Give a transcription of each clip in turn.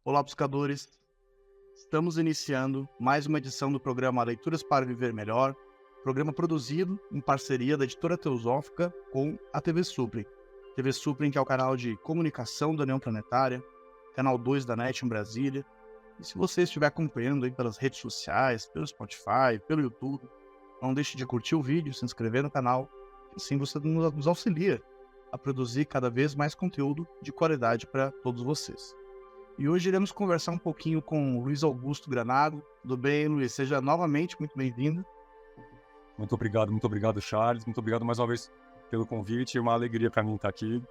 Olá, buscadores! Estamos iniciando mais uma edição do programa Leituras para Viver Melhor, programa produzido em parceria da Editora Teosófica com a TV Suprem. TV Suprem, que é o canal de comunicação da União Planetária, canal 2 da NET em Brasília. E se você estiver acompanhando aí pelas redes sociais, pelo Spotify, pelo YouTube, não deixe de curtir o vídeo, se inscrever no canal, assim você nos auxilia a produzir cada vez mais conteúdo de qualidade para todos vocês. E hoje iremos conversar um pouquinho com o Luiz Augusto Granado. Tudo bem, Luiz? Seja novamente muito bem-vindo. Muito obrigado, Charles. Muito obrigado mais uma vez pelo convite. É uma alegria para mim estar aqui.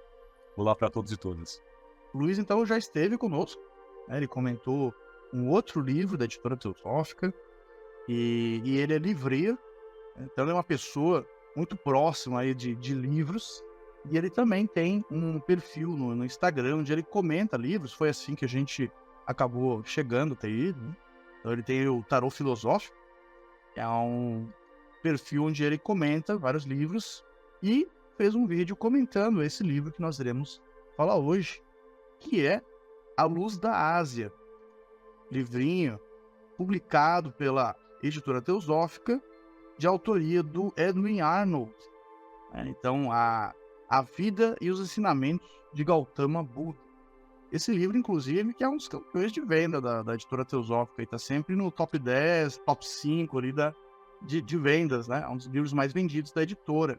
Olá para todos e todas. O Luiz, então, já esteve conosco, né? Ele comentou um outro livro da Editora Teosófica e ele é livreiro, então ele é uma pessoa muito próxima aí de livros. E ele também tem um perfil no Instagram, onde ele comenta livros. Foi assim que a gente acabou chegando até ele, né? Então ele tem o Tarô Filosófico, que é um perfil onde ele comenta vários livros, e fez um vídeo comentando esse livro que nós iremos falar hoje, que é A Luz da Ásia, livrinho publicado pela Editora Teosófica, de autoria do Edwin Arnold. Então, a Vida e os Ensinamentos de Gautama Buda. Esse livro, inclusive, que é um dos campeões de venda da Editora Teosófica, e está sempre no top 10, top 5 ali de vendas, né? É um dos livros mais vendidos da editora.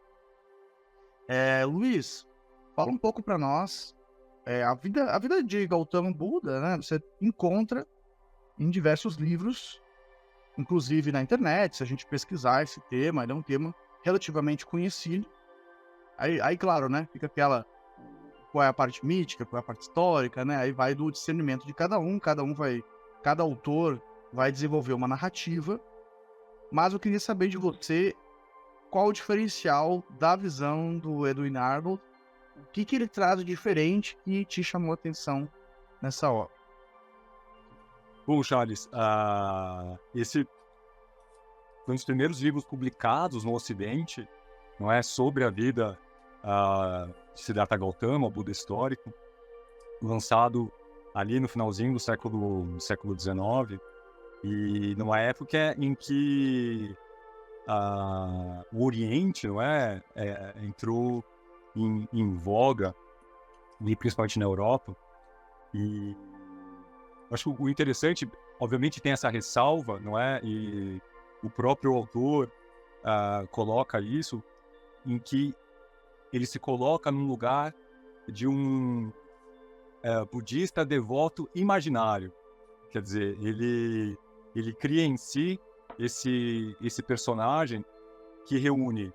Luiz, fala um pouco para nós. A vida de Gautama Buda, né? Você encontra em diversos livros, inclusive na internet. Se a gente pesquisar esse tema, ele é um tema relativamente conhecido. Aí, claro, né, fica aquela, qual é a parte mítica, qual é a parte histórica, né, aí vai do discernimento de cada autor vai desenvolver uma narrativa, mas eu queria saber de você, qual o diferencial da visão do Edwin Arnold, o que ele traz de diferente que te chamou a atenção nessa obra? Bom, Charles, esse foi um dos primeiros livros publicados no Ocidente, não é, sobre a vida de Siddhartha Gautama, o Buda histórico, lançado ali no finalzinho do século XIX, e numa época em que o Oriente, não é, entrou em voga, e principalmente na Europa. E acho que o interessante, obviamente, tem essa ressalva, não é, e o próprio autor coloca isso, em que ele se coloca num lugar de um budista devoto imaginário. Quer dizer, ele cria em si esse personagem que reúne,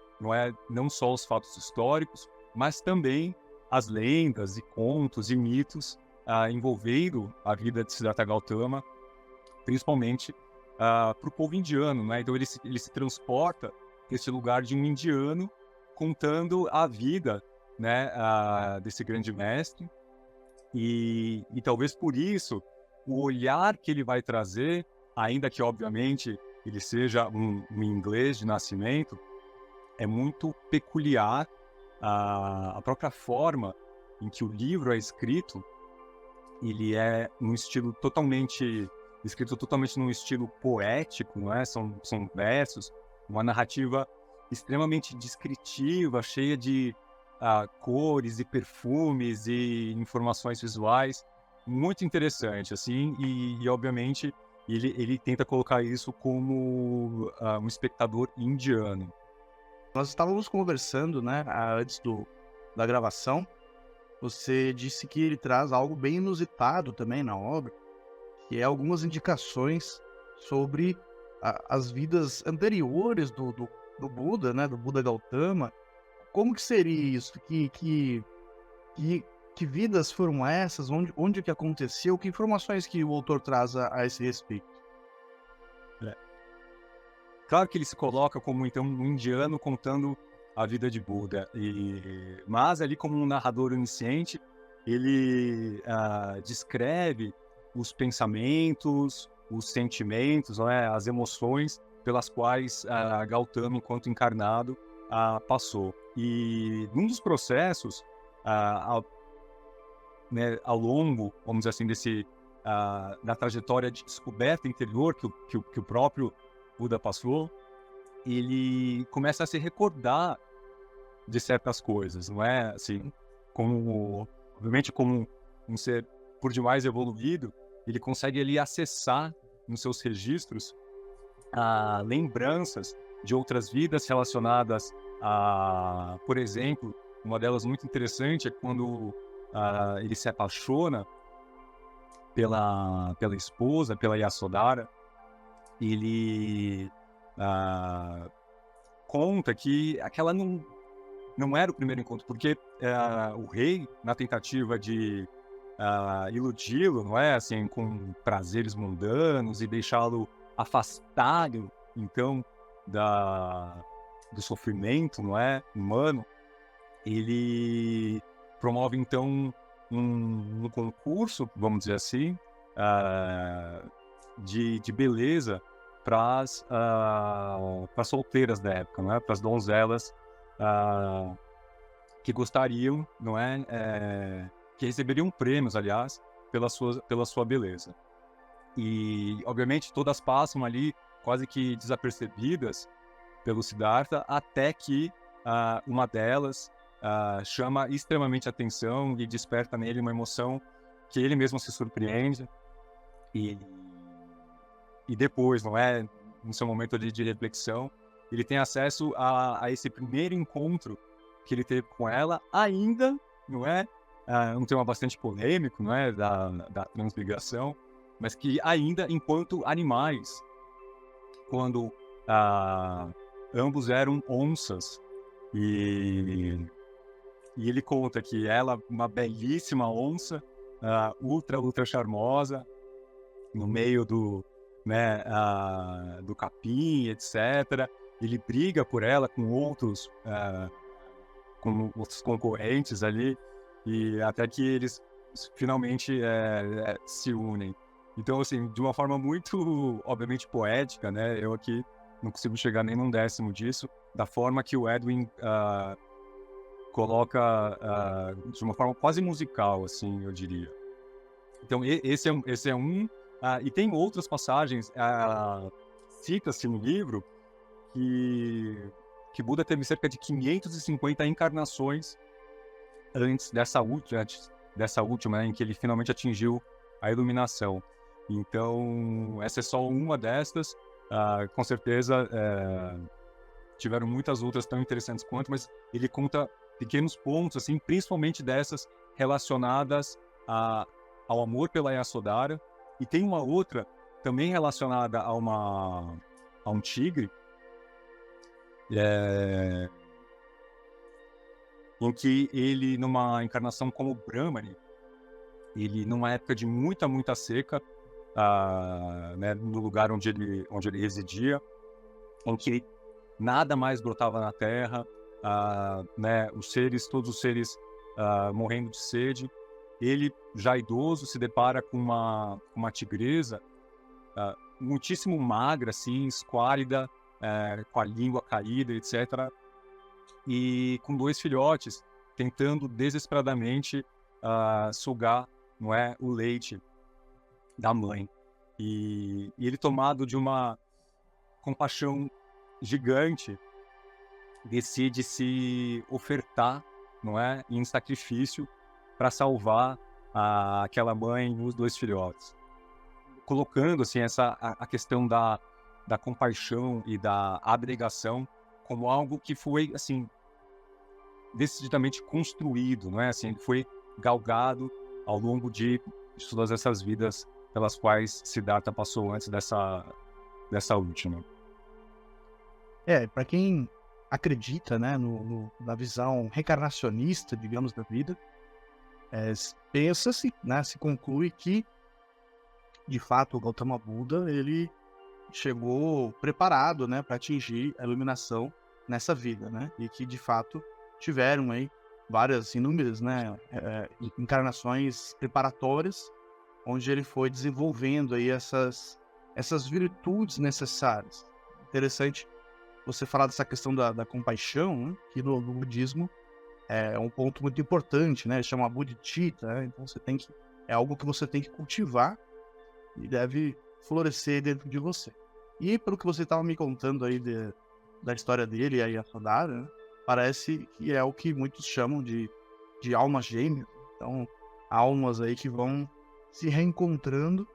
não só os fatos históricos, mas também as lendas e contos e mitos envolvendo a vida de Siddhartha Gautama, principalmente para o povo indiano, né? Então ele se transporta desse lugar de um indiano, contando a vida, né, desse grande mestre, e talvez por isso o olhar que ele vai trazer, ainda que obviamente ele seja um inglês de nascimento, é muito peculiar. A própria forma em que o livro é escrito, ele é escrito totalmente num estilo poético, não é? São versos, uma narrativa extremamente descritiva, cheia de cores e perfumes e informações visuais, muito interessante, assim, e obviamente ele tenta colocar isso como um espectador indiano. Nós estávamos conversando, né, antes da gravação. Você disse que ele traz algo bem inusitado também na obra, que é algumas indicações sobre as vidas anteriores do Buda, né, do Buda Gautama. Como que seria isso? Que vidas foram essas? Onde que aconteceu? Que informações que o autor traz a esse respeito? Claro que ele se coloca como, então, um indiano contando a vida de Buda, mas ali como um narrador onisciente, ele descreve os pensamentos, os sentimentos, não é? As emoções pelas quais Gautama, enquanto encarnado, passou. E num dos processos, né, ao longo, vamos dizer assim, da trajetória de descoberta interior que o próprio Buda passou, ele começa a se recordar de certas coisas, não é? Assim, obviamente, como um ser por demais evoluído, ele consegue ali acessar nos seus registros lembranças de outras vidas relacionadas a, por exemplo, uma delas muito interessante é quando ele se apaixona pela esposa, pela Yasodhara. Ele conta que aquela não era o primeiro encontro, porque o rei, na tentativa de iludi-lo, não é, assim, com prazeres mundanos e deixá-lo afastado, então, do sofrimento, não é, humano, ele promove, então, um concurso, vamos dizer assim, de beleza para as solteiras da época, não é? Para as donzelas que gostariam, não é? Que receberiam prêmios, aliás, pela sua beleza. E, obviamente, todas passam ali quase que desapercebidas pelo Siddhartha, até que uma delas chama extremamente atenção e desperta nele uma emoção que ele mesmo se surpreende. E depois, não é? No seu momento de reflexão, ele tem acesso a esse primeiro encontro que ele teve com ela, ainda, não é? Um tema bastante polêmico, não é? Da transmigração, mas que ainda enquanto animais, quando ambos eram onças. E ele conta que ela, uma belíssima onça, ultra charmosa, no meio do capim, etc. Ele briga por ela com outros concorrentes ali, e até que eles finalmente se unem. Então, assim, de uma forma muito, obviamente, poética, né? Eu aqui não consigo chegar nem num décimo disso, da forma que o Edwin coloca de uma forma quase musical, assim, eu diria. Então, esse é um. E tem outras passagens, cita-se no livro, que Buda teve cerca de 550 encarnações antes dessa última, né, em que ele finalmente atingiu a iluminação. Então, essa é só uma destas. Com certeza, tiveram muitas outras tão interessantes quanto, mas ele conta pequenos pontos, assim, principalmente dessas relacionadas ao amor pela Yasodhara. E tem uma outra também relacionada a um tigre, em que ele, numa encarnação como Brahmani, ele, numa época de muita seca, né, no lugar onde ele residia, em que nada mais brotava na terra, né, todos os seres morrendo de sede. Ele, já idoso, se depara com uma tigresa muitíssimo magra, assim, esquálida, com a língua caída, etc. E com 2 filhotes, tentando desesperadamente sugar, não é, o leite da mãe. E ele, tomado de uma compaixão gigante, decide se ofertar, não é, em sacrifício para salvar aquela mãe e os 2 filhotes, colocando, assim, a questão da compaixão e da abnegação como algo que foi, assim, decididamente construído, não é? Assim, foi galgado ao longo de todas essas vidas pelas quais Siddhartha passou antes dessa última. Para quem acredita, né, na visão reencarnacionista, digamos, da vida, pensa-se, né, se conclui que, de fato, o Gautama Buda, ele chegou preparado, né, para atingir a iluminação nessa vida, né, e que, de fato, tiveram aí inúmeras, né, encarnações preparatórias, onde ele foi desenvolvendo aí essas virtudes necessárias. Interessante você falar dessa questão da compaixão, né, que no budismo é um ponto muito importante, né? Chama bodhicitta, né? Então é algo que você tem que cultivar e deve florescer dentro de você. E pelo que você estava me contando aí da história dele e a Yasodhara, né, parece que é o que muitos chamam de almas gêmeas. Então, almas aí que vão se reencontrando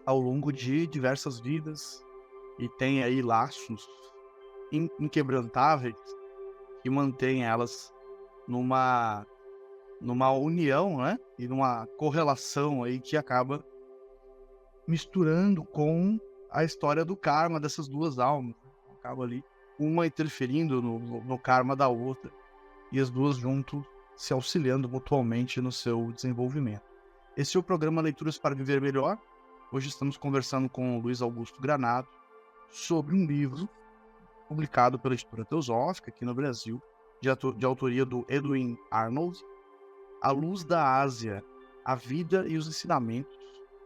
ao longo de diversas vidas e tem aí laços inquebrantáveis que mantêm elas numa união, né? E numa correlação aí que acaba misturando com a história do karma dessas duas almas. Acaba ali uma interferindo no karma da outra e as duas juntos se auxiliando mutuamente no seu desenvolvimento. Esse é o programa Leituras para Viver Melhor. Hoje estamos conversando com o Luiz Augusto Granato sobre um livro publicado pela Editora Teosófica aqui no Brasil, de autoria do Edwin Arnold, A Luz da Ásia, a Vida e os Ensinamentos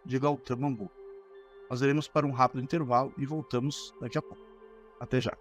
de Gautama Buda. Nós iremos para um rápido intervalo e voltamos daqui a pouco. Até já.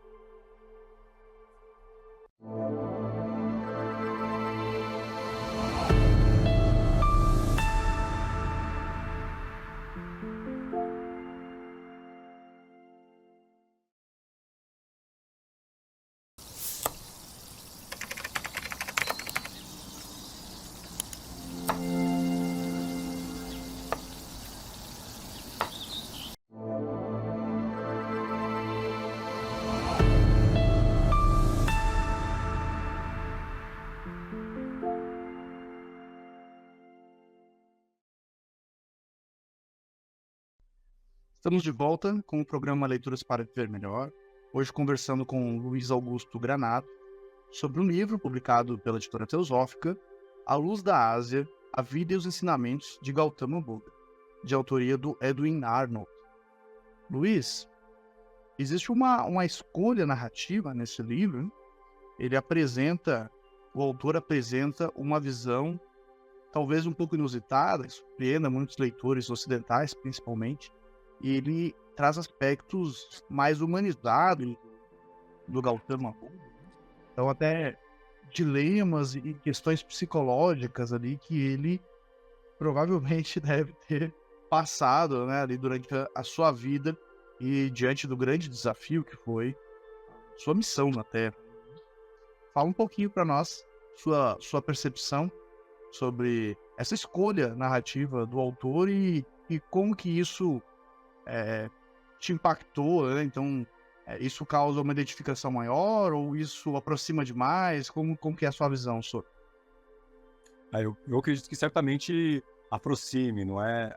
Estamos de volta com o programa Leituras para Viver Melhor, hoje conversando com Luiz Augusto Granato sobre um livro publicado pela Editora Teosófica, A Luz da Ásia, a Vida e os Ensinamentos de Gautama Buda, de autoria do Edwin Arnold. Luiz, existe uma escolha narrativa nesse livro, né? O autor apresenta uma visão talvez um pouco inusitada, que surpreenda muitos leitores ocidentais, principalmente, e ele traz aspectos mais humanizados do Gautama Buda. Então, até dilemas e questões psicológicas ali que ele provavelmente deve ter passado, né, ali durante a sua vida e diante do grande desafio que foi sua missão na Terra. Fala um pouquinho para nós sua percepção sobre essa escolha narrativa do autor e como que isso te impactou, né? Então, isso causa uma identificação maior ou isso aproxima demais? Como que é a sua visão sobre? Eu acredito que certamente aproxime, não é?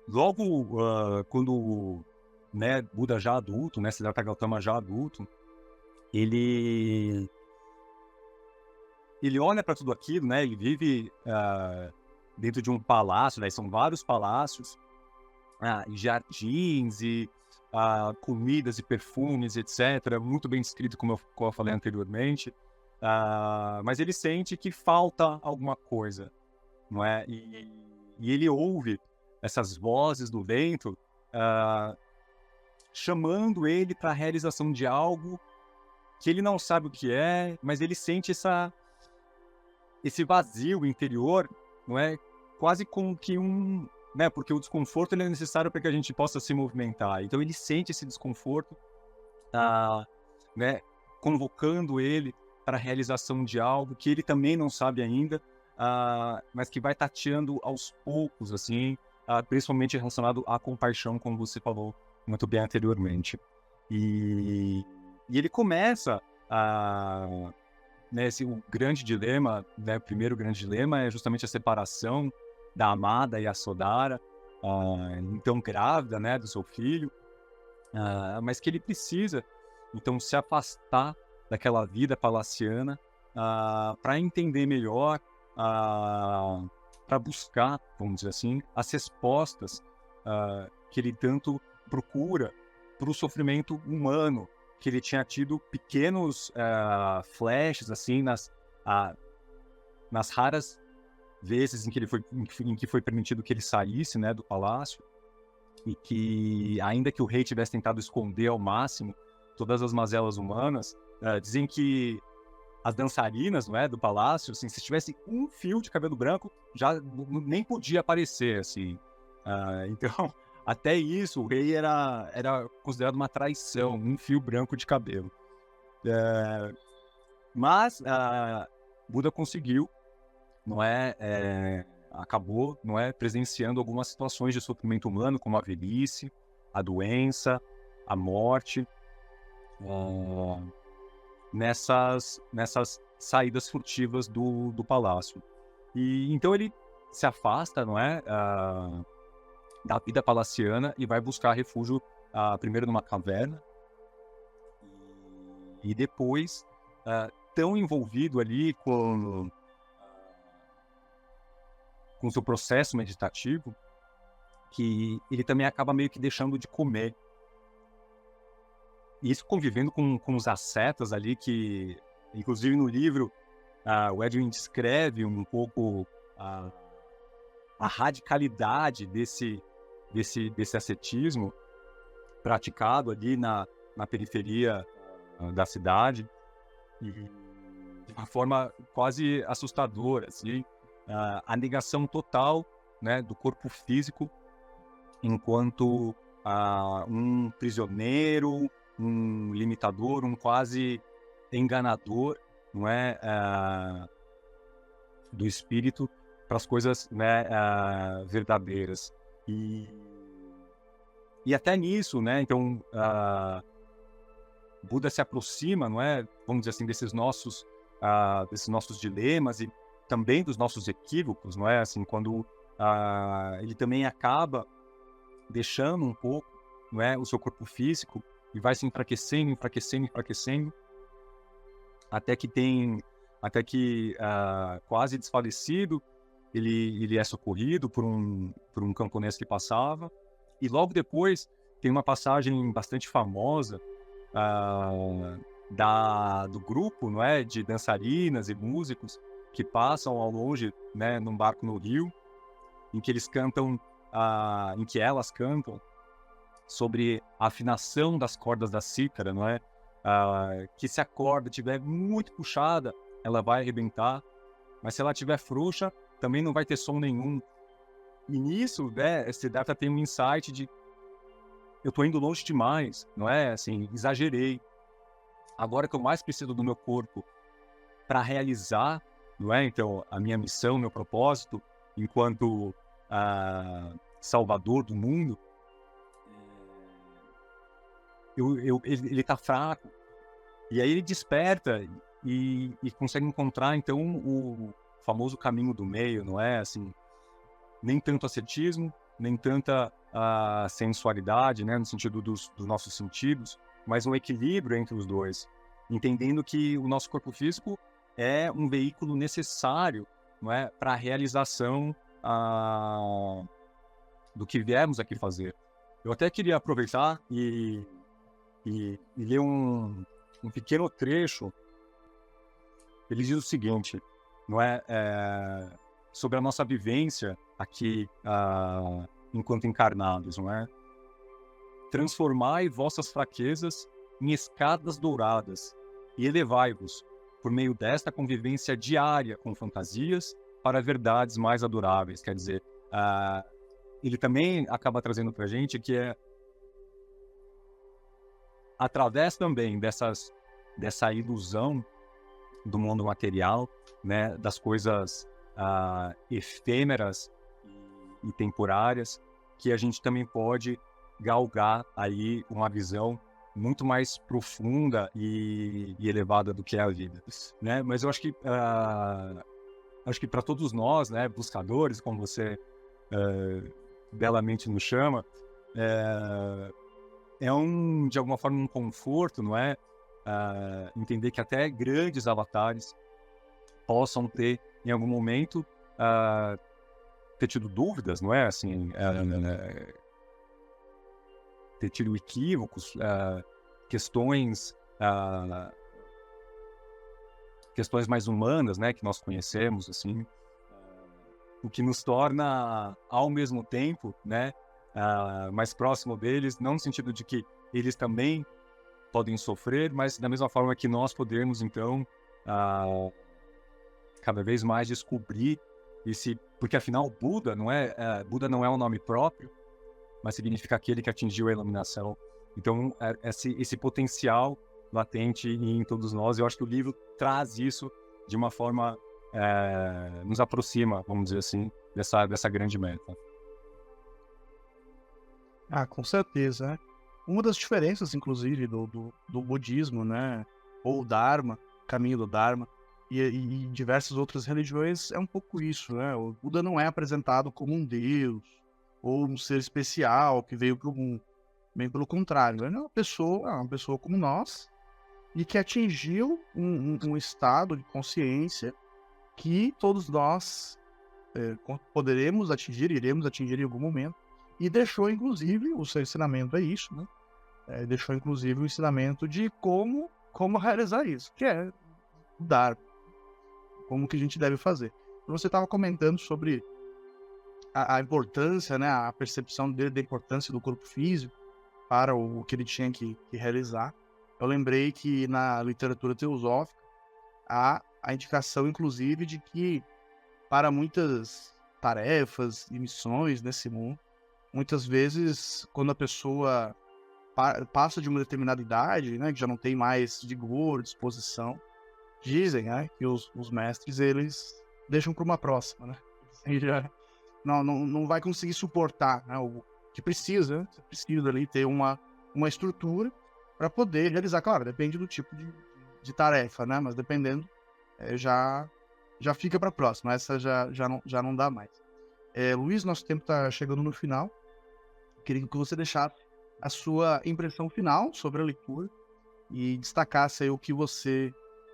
Logo quando, né, Buda já adulto, né, Siddhartha Gautama já adulto, ele olha para tudo aquilo, né? Ele vive dentro de um palácio, né? São vários palácios, e jardins e comidas e perfumes, etc. Muito bem descrito, como eu falei anteriormente. Mas ele sente que falta alguma coisa, não é? E ele ouve essas vozes do vento chamando ele para a realização de algo que ele não sabe o que é, mas ele sente esse vazio interior, não é? Quase como que né? Porque o desconforto ele é necessário para que a gente possa se movimentar. Então ele sente esse desconforto, né? Convocando ele para a realização de algo que ele também não sabe ainda, mas que vai tateando aos poucos, assim, principalmente relacionado à compaixão, como você falou muito bem anteriormente. E ele começa né, o grande dilema, né, o primeiro grande dilema é justamente a separação da amada Yasodhara, então grávida, né, do seu filho, mas que ele precisa, então, se afastar daquela vida palaciana para entender melhor, para buscar, vamos dizer assim, as respostas que ele tanto procura para o sofrimento humano, que ele tinha tido pequenos flashes, assim, nas raras vezes em que foi permitido que ele saísse, né, do palácio, e que, ainda que o rei tivesse tentado esconder ao máximo todas as mazelas humanas, dizem que as dançarinas, não é, do palácio, assim, se tivesse um fio de cabelo branco, já nem podia aparecer, assim. Então, até isso, o rei era considerado uma traição, um fio branco de cabelo. Mas Buda conseguiu, não é, acabou, não é, presenciando algumas situações de sofrimento humano, como a velhice, a doença, a morte, nessas saídas furtivas do palácio. E então ele se afasta, não é, da vida palaciana e vai buscar refúgio primeiro numa caverna e depois tão envolvido ali com o seu processo meditativo que ele também acaba meio que deixando de comer. Isso convivendo com os ascetas ali, que inclusive no livro o Edwin descreve um pouco a radicalidade desse ascetismo praticado ali na periferia da cidade, e de uma forma quase assustadora, assim, a negação total, né, do corpo físico enquanto um prisioneiro, um limitador, um quase enganador, não é, do espírito para as coisas, né, verdadeiras. E até nisso, né, então Buda se aproxima, não é, vamos dizer assim, desses nossos dilemas e também dos nossos equívocos, não é, assim, quando ele também acaba deixando um pouco, não é, o seu corpo físico e vai se enfraquecendo, até que quase desfalecido, ele é socorrido por um camponês que passava, e logo depois tem uma passagem bastante famosa do grupo, não é, de dançarinas e músicos que passam ao longe, né, num barco no rio, em que eles cantam, em que elas cantam sobre a afinação das cordas da cítara, não é? Que se a corda estiver muito puxada, ela vai arrebentar, mas se ela estiver frouxa, também não vai ter som nenhum. E nisso, né, Siddhartha tem um insight de eu estou indo longe demais, não é? Assim, exagerei. Agora que eu mais preciso do meu corpo para realizar, não é? Então, a minha missão, meu propósito, enquanto salvador do mundo, ele está fraco. E aí ele desperta e consegue encontrar, então, o famoso caminho do meio, não é? Assim, nem tanto ascetismo, nem tanta sensualidade, né, no sentido dos nossos sentidos, mas um equilíbrio entre os dois, entendendo que o nosso corpo físico é um veículo necessário, não é, para a realização do que viemos aqui fazer. Eu até queria aproveitar e ler um pequeno trecho. Ele diz o seguinte, não é, sobre a nossa vivência aqui enquanto encarnados, não é? Transformai vossas fraquezas em escadas douradas e elevai-vos, por meio desta convivência diária com fantasias, para verdades mais adoráveis. Quer dizer, ele também acaba trazendo para a gente que através também dessa ilusão do mundo material, né, das coisas efêmeras e temporárias, que a gente também pode galgar aí uma visão muito mais profunda e elevada do que é a vida, né? Mas eu acho que para todos nós, né, buscadores, como você belamente nos chama, de alguma forma um conforto, não é? Entender que até grandes avatares possam ter, em algum momento, ter tido dúvidas, não é? Assim, ter tido equívocos, questões mais humanas, né, que nós conhecemos, assim, o que nos torna, ao mesmo tempo, né, mais próximo deles, não no sentido de que eles também podem sofrer, mas da mesma forma que nós podemos, então, cada vez mais descobrir porque afinal Buda não é um nome próprio, mas significa aquele que atingiu a iluminação. Então, esse potencial latente em todos nós, eu acho que o livro traz isso de uma forma, nos aproxima, vamos dizer assim, dessa grande meta. Com certeza, né? Uma das diferenças, inclusive, do budismo, né? Ou Dharma, caminho do Dharma, e diversas outras religiões, é um pouco isso, né? O Buda não é apresentado como um deus, ou um ser especial que veio pro mundo. Bem pelo contrário, ele é uma pessoa como nós, e que atingiu um estado de consciência que todos nós iremos atingir em algum momento, e deixou, inclusive, o seu ensinamento é isso, né? Deixou, inclusive, o ensinamento de como realizar isso, que é dar, como que a gente deve fazer. Você estava comentando sobre a importância, né, a percepção dele da importância do corpo físico para o que ele tinha que realizar. Eu lembrei que na literatura teosófica há a indicação, inclusive, de que para muitas tarefas e missões nesse mundo, muitas vezes, quando a pessoa passa de uma determinada idade, né, que já não tem mais vigor, disposição, dizem, né, que os mestres, eles deixam para uma próxima, né? Assim, já não vai conseguir suportar, né, o que precisa, né? Você precisa ali ter uma estrutura para poder realizar. Claro, depende do tipo de tarefa, né? Mas dependendo, já fica para a próxima. Essa já não dá mais. Luiz, nosso tempo está chegando no final. Queria que você deixasse a sua impressão final sobre a leitura e destacasse aí o que você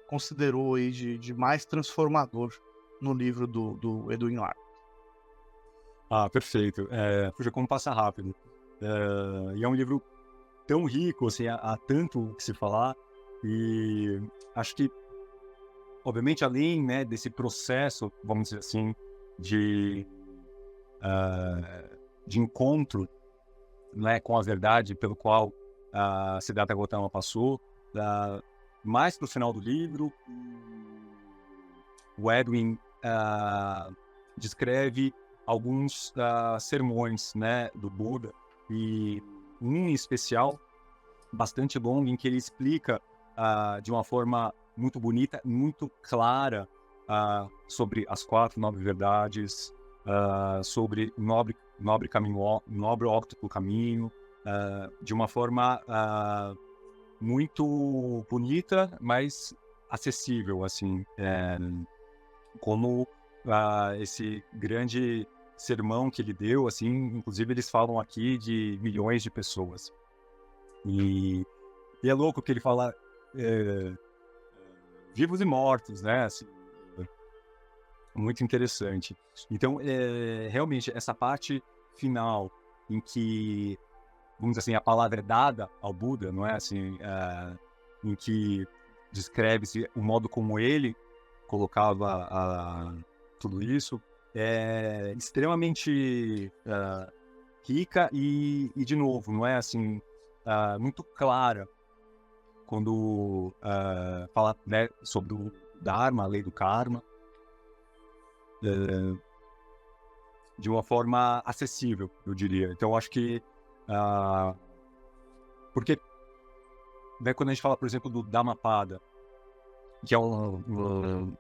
considerou aí de mais transformador no livro do Edwin Lark. Perfeito. Puxa, como passa rápido. E é um livro tão rico, assim, há tanto o que se falar, e acho que, obviamente, além, né, desse processo, vamos dizer assim, de encontro, né, com a verdade pelo qual a Siddhartha Gautama passou, mais para o final do livro, o Edwin descreve alguns sermões, né, do Buda, e um em especial, bastante longo, em que ele explica de uma forma muito bonita, muito clara, sobre as 4 nobres verdades, sobre o nobre caminho, nobre óptico caminho, de uma forma muito bonita, mas acessível, assim, como esse grande sermão que ele deu, assim, inclusive eles falam aqui de milhões de pessoas. E é louco que ele fala vivos e mortos, né, assim, muito interessante. Então, realmente, essa parte final em que, vamos dizer assim, a palavra é dada ao Buda, não é assim, em que descreve-se o modo como ele colocava tudo isso, é extremamente rica e, de novo, não é assim, muito clara quando fala, né, sobre o Dharma, a lei do karma, de uma forma acessível, eu diria. Então, acho que porque, né, quando a gente fala, por exemplo, do Dhammapada, que é um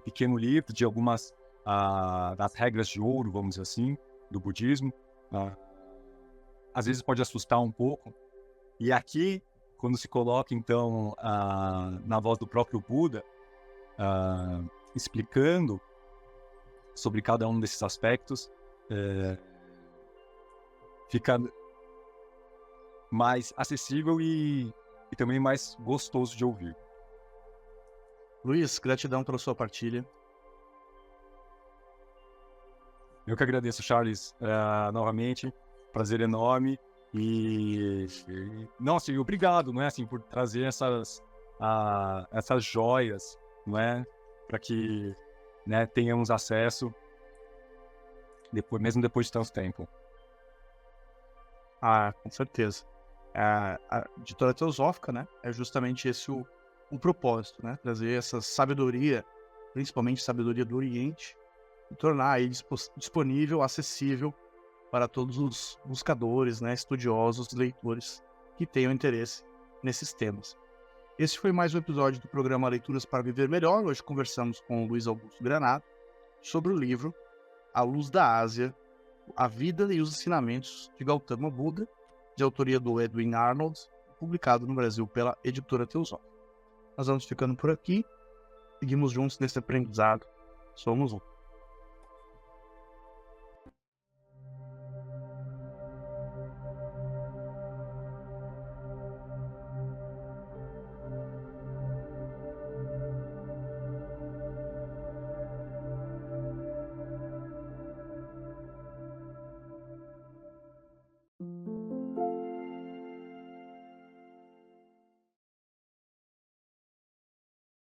pequeno livro de algumas das regras de ouro, vamos dizer assim, do budismo, às vezes pode assustar um pouco. E aqui, quando se coloca, então, na voz do próprio Buda, explicando sobre cada um desses aspectos, fica mais acessível e também mais gostoso de ouvir. Luiz, gratidão pela sua partilha. Eu que agradeço, Charles, novamente, prazer enorme nossa, e obrigado, não é, assim, por trazer essas joias, não é, para que, né, tenhamos acesso mesmo depois de tanto tempo. Com certeza. A editora teosófica, né, é justamente esse o um propósito, né? Trazer essa sabedoria, principalmente sabedoria do Oriente, e tornar ele disponível, acessível para todos os buscadores, né, estudiosos, leitores que tenham interesse nesses temas. Esse foi mais um episódio do programa Leituras para Viver Melhor. Hoje conversamos com o Luiz Augusto Granato sobre o livro A Luz da Ásia, A Vida e os Ensinamentos de Gautama Buda, de autoria do Edwin Arnold, publicado no Brasil pela Editora Teosófica. Nós vamos ficando por aqui. Seguimos juntos nesse aprendizado. Somos um.